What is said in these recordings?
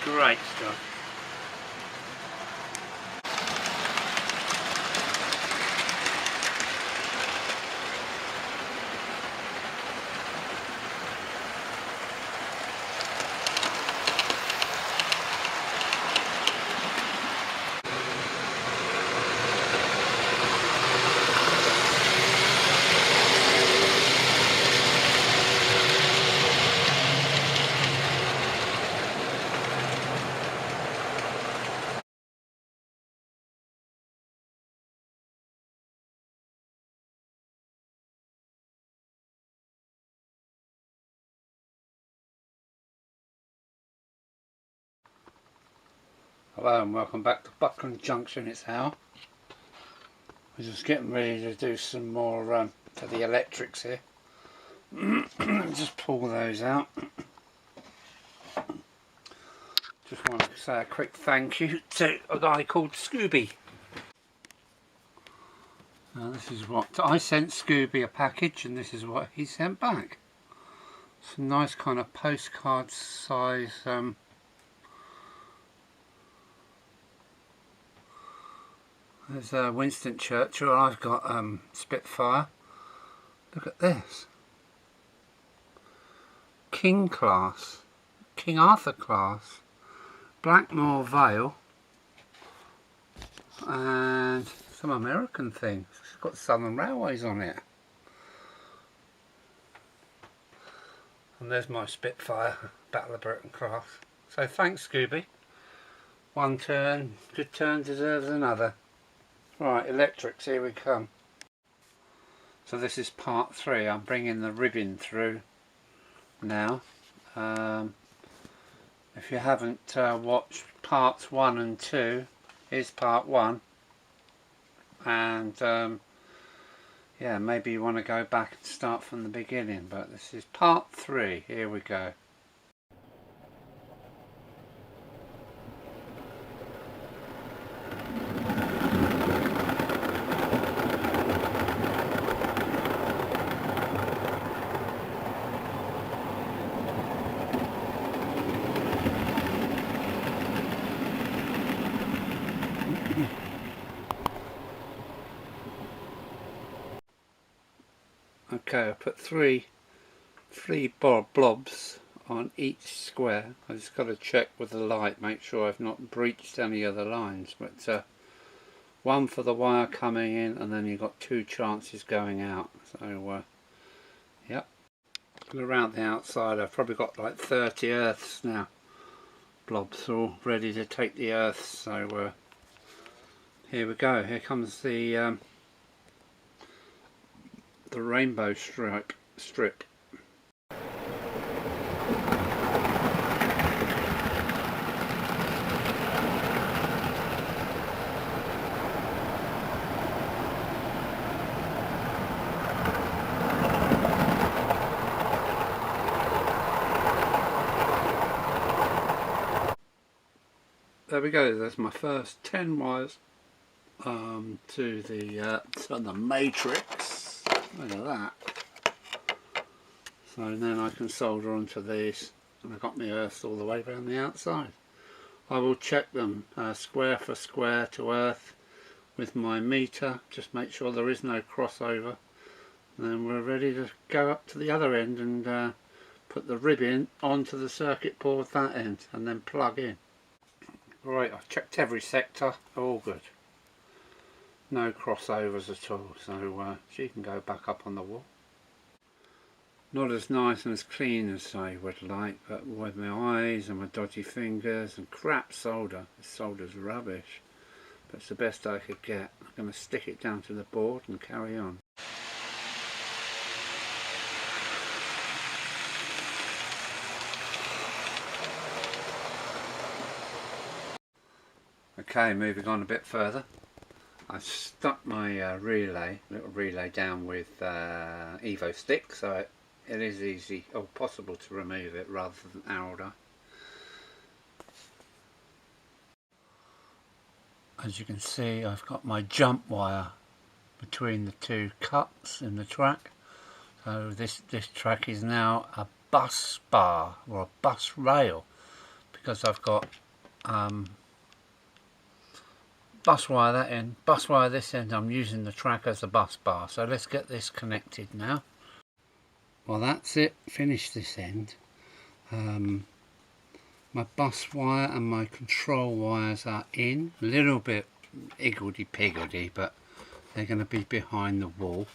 Great stuff. Hello and welcome back to Buckland Junction. It's Al. We're just getting ready to do some more for the electrics here. Just pull those out. Just want to say a quick thank you to a guy called Scooby. Now this is what I sent Scooby, a package, and this is what he sent back. Some nice kind of postcard size there's Winston Churchill. I've got Spitfire. Look at this. King class. King Arthur class. Blackmore Vale. And some American thing. It's got Southern Railways on it. And there's my Spitfire Battle of Britain class. So thanks, Scooby. One turn, good turn deserves another. Right, electrics, here we come. So this is part 3. I'm bringing the ribbon through now. If you haven't watched parts 1 and 2, here's part 1. And yeah, maybe you want to go back and start from the beginning, but this is part 3. Here we go. Okay, I put three blobs on each square. I just got to check with the light, make sure I've not breached any other lines. But one for the wire coming in, and then you've got 2 chances going out. So yep. Around the outside, I've probably got like 30 earths now. Blobs all ready to take the earths. So here we go. Here comes the rainbow strip. There we go, there's my first 10 wires to the matrix. Look at that. So then I can solder onto these, and I've got my earth all the way around the outside. I will check them square for square to earth with my meter, just make sure there is no crossover. And then we're ready to go up to the other end and put the ribbon onto the circuit board that end, and then plug in. Right, I've checked every sector, all good. No crossovers at all, so she can go back up on the wall. Not as nice and as clean as I would like, but with my eyes and my dodgy fingers and crap solder, this solder's rubbish, but it's the best I could get. I'm going to stick it down to the board and carry on. Okay, moving on a bit further. I've stuck my little relay down with Evo stick, so it is easy or possible to remove it rather than Alda. As you can see, I've got my jump wire between the 2 cuts in the track. So this track is now a bus bar or a bus rail, because I've got bus wire that end, bus wire this end. I'm using the track as a bus bar. So let's get this connected now. Well, that's it, finished this end. My bus wire and my control wires are in, a little bit higgledy-piggledy, but they're going to be behind the wall.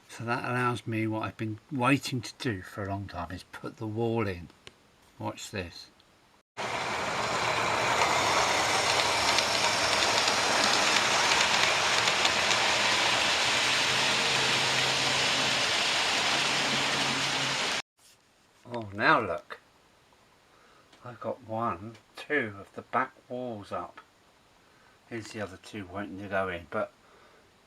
So that allows me, what I've been waiting to do for a long time, is put the wall in. Watch this. Oh, now look. I've got 1, 2 of the back walls up. Here's the other 2 waiting to go in, but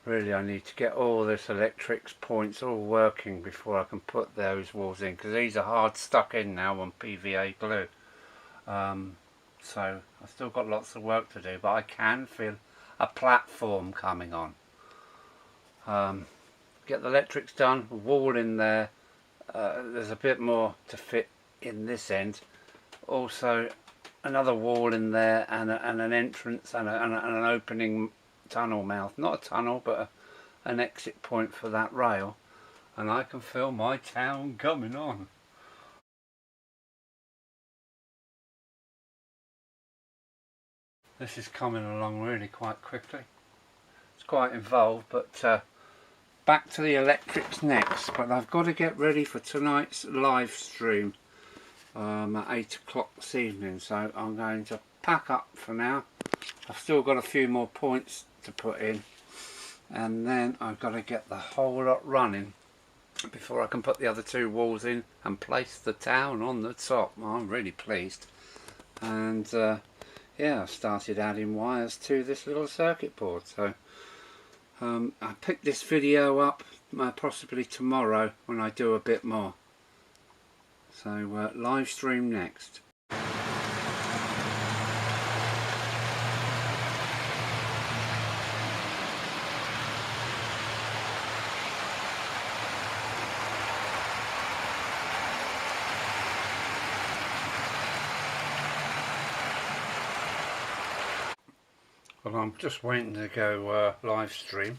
really I need to get all this electrics points all working before I can put those walls in, because these are hard stuck in now on PVA glue. So I've still got lots of work to do, but I can feel a platform coming on. Get the electrics done, wall in there. There's a bit more to fit in this end. Also another wall in there, and an entrance and an opening tunnel mouth. Not a tunnel, but an exit point for that rail. And I can feel my town coming on. This is coming along really quite quickly. It's quite involved, but back to the electrics next. But I've got to get ready for tonight's live stream at 8 o'clock this evening, so I'm going to pack up for now. I've still got a few more points to put in, and then I've got to get the whole lot running before I can put the other 2 walls in and place the town on the top. I'm really pleased. And yeah, I started adding wires to this little circuit board. So I picked this video up possibly tomorrow when I do a bit more. So live stream next. Well, I'm just waiting to go live stream,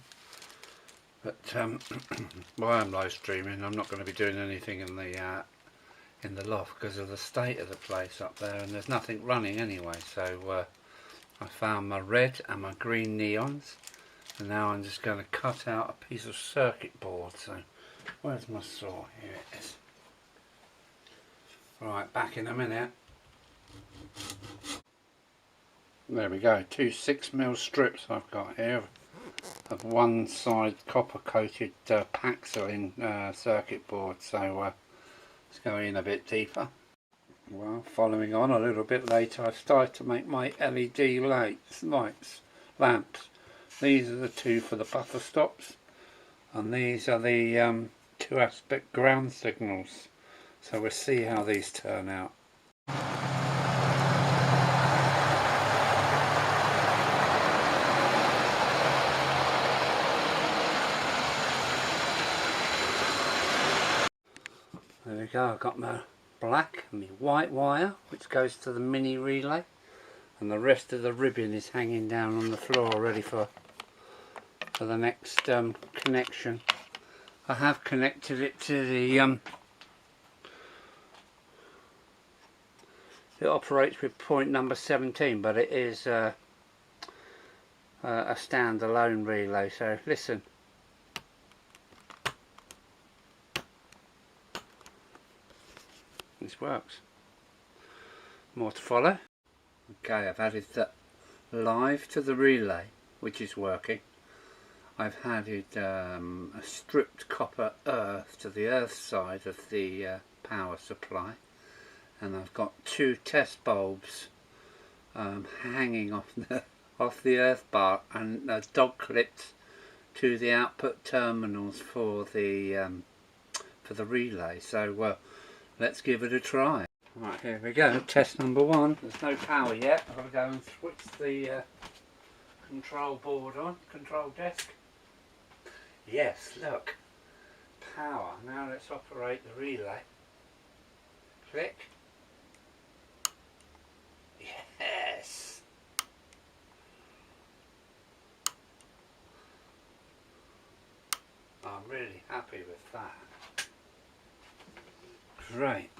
but while I'm live streaming, I'm not going to be doing anything in the loft because of the state of the place up there, and there's nothing running anyway. So I found my red and my green neons, and now I'm just going to cut out a piece of circuit board. So where's my saw? Here it is. Right, back in a minute. There we go, 2 6mm strips I've got here of one side copper coated Paxil circuit board. So let's go in a bit deeper. Well, following on a little bit later, I've started to make my LED lamps. These are the 2 for the buffer stops, and these are the 2 aspect ground signals. So we'll see how these turn out. There we go, I've got my black and my white wire which goes to the mini relay, and the rest of the ribbon is hanging down on the floor ready for the next connection. I have connected it to the it operates with point number 17, but it is a standalone relay. So listen. This works. More to follow. Okay, I've added the live to the relay, which is working. I've added a stripped copper earth to the earth side of the power supply, and I've got 2 test bulbs hanging off the earth bar and dog clipped to the output terminals for the relay. So let's give it a try. Right, here we go, test number 1. There's no power yet. I've got to go and switch the control board on, control desk. Yes, look, power. Now let's operate the relay. Click. happy with that. Great.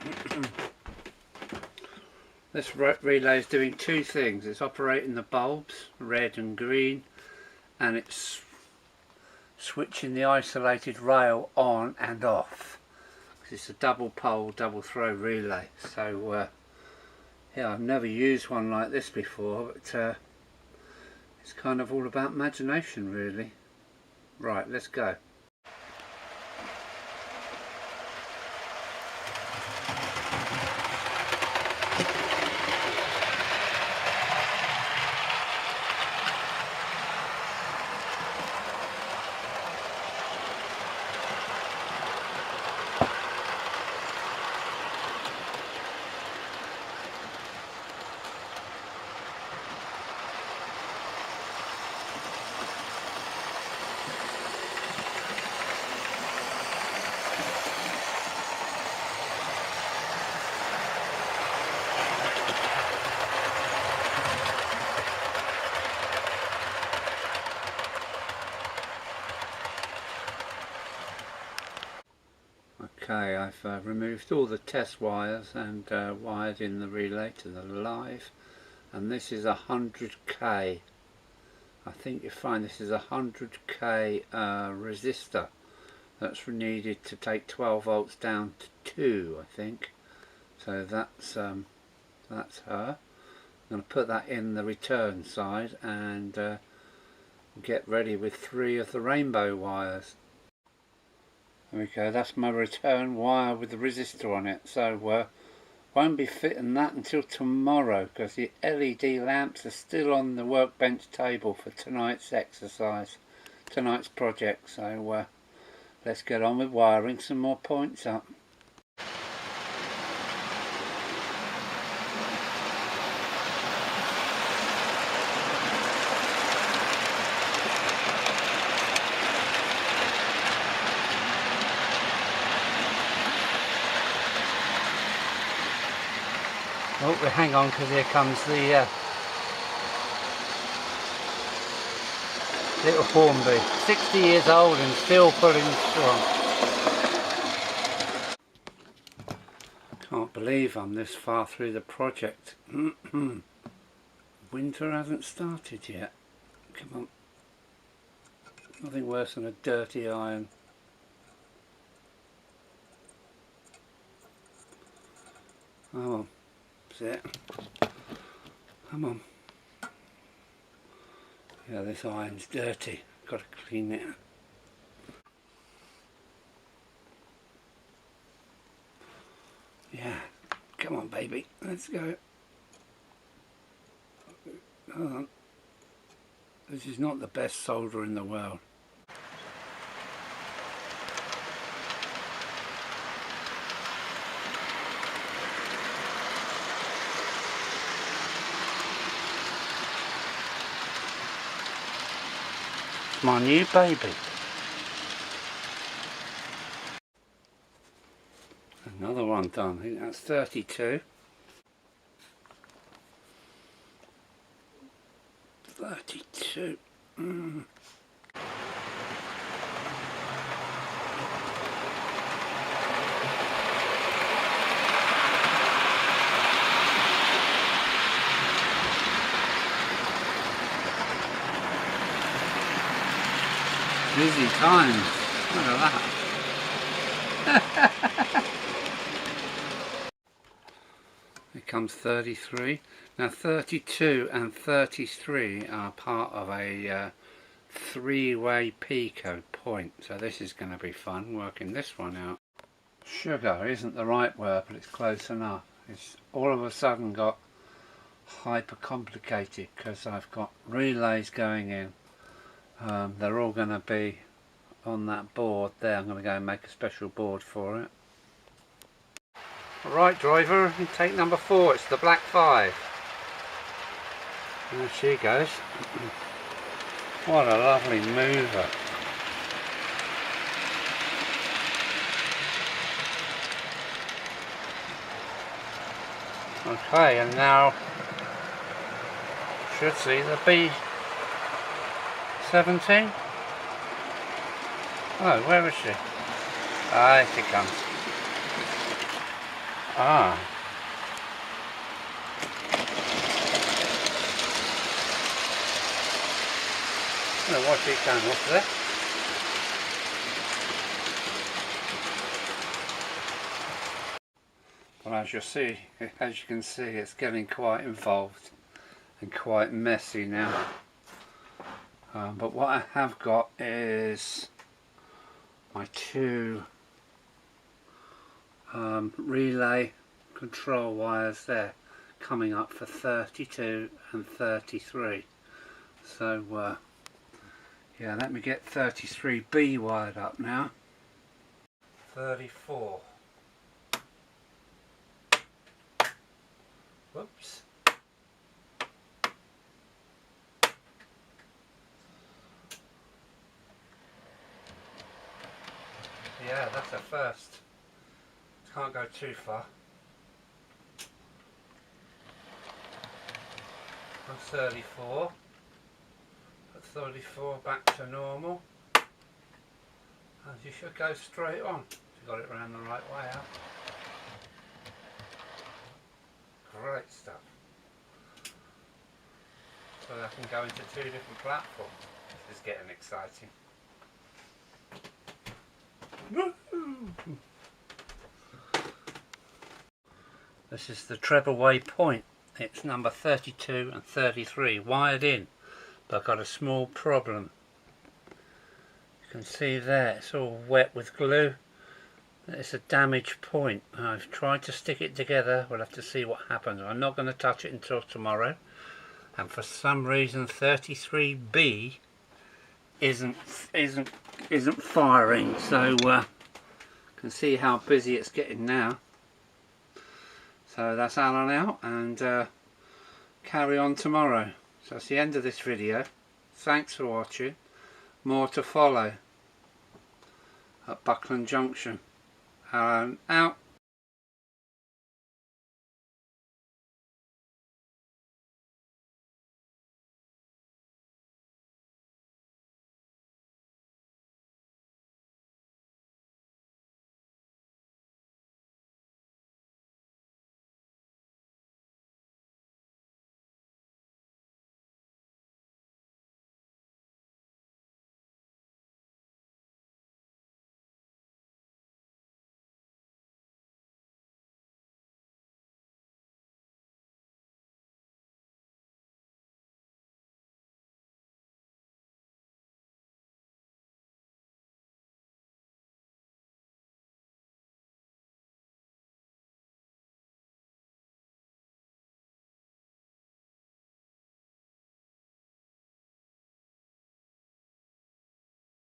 This relay is doing two things. It's operating the bulbs, red and green, and it's switching the isolated rail on and off. It's a double pole, double throw relay. So yeah, I've never used one like this before, but it's kind of all about imagination really. Right, let's go. Okay, I've removed all the test wires and wired in the relay to the live, and this is 100k. I think you find this is 100k resistor that's needed to take 12 volts down to 2, I think. So that's her. I'm going to put that in the return side and get ready with 3 of the rainbow wires. There we go, that's my return wire with the resistor on it. So won't be fitting that until tomorrow because the LED lamps are still on the workbench table for tonight's exercise, tonight's project. So let's get on with wiring some more points up. Oh, we hang on because here comes the little Hornby, 60 years old and still pulling strong. Can't believe I'm this far through the project. Winter hasn't started yet. Come on. Nothing worse than a dirty iron. Oh. It. Come on. Yeah, this iron's dirty. Got to clean it. Yeah. Come on, baby. Let's go. Hold on. This is not the best solder in the world. My new baby. Another one done. I think that's 32. 32. Busy times. Look at that. Here comes 33. Now 32 and 33 are part of a three-way pico point. So this is going to be fun working this one out. Sugar isn't the right word, but it's close enough. It's all of a sudden got hyper complicated because I've got relays going in. They're all going to be on that board there. I'm going to go and make a special board for it. Alright driver, take number 4, it's the black 5. There she goes. What a lovely mover. Okay, and now should see the B17. Oh, where is she? Ah, here she comes. Ah. I don't know what she can up there. Well, as you can see, it's getting quite involved and quite messy now. But what I have got is my two relay control wires there, coming up for 32 and 33. So yeah, let me get 33B wired up now. 34. Whoops. Yeah, that's a first. Can't go too far. I'm 34. Put 34 back to normal. And you should go straight on. You got it around the right way out. Great stuff. So I can go into two different platforms. This is getting exciting. This is the treble-way point. It's number 32 and 33 wired in, but I've got a small problem. You can see there, it's all wet with glue. It's a damaged point. I've tried to stick it together. We'll have to see what happens. I'm not going to touch it until tomorrow. And for some reason 33B isn't firing. So you can see how busy it's getting now. So that's Alan out, and carry on tomorrow. So that's the end of this video. Thanks for watching. More to follow at Buckland Junction. Alan out.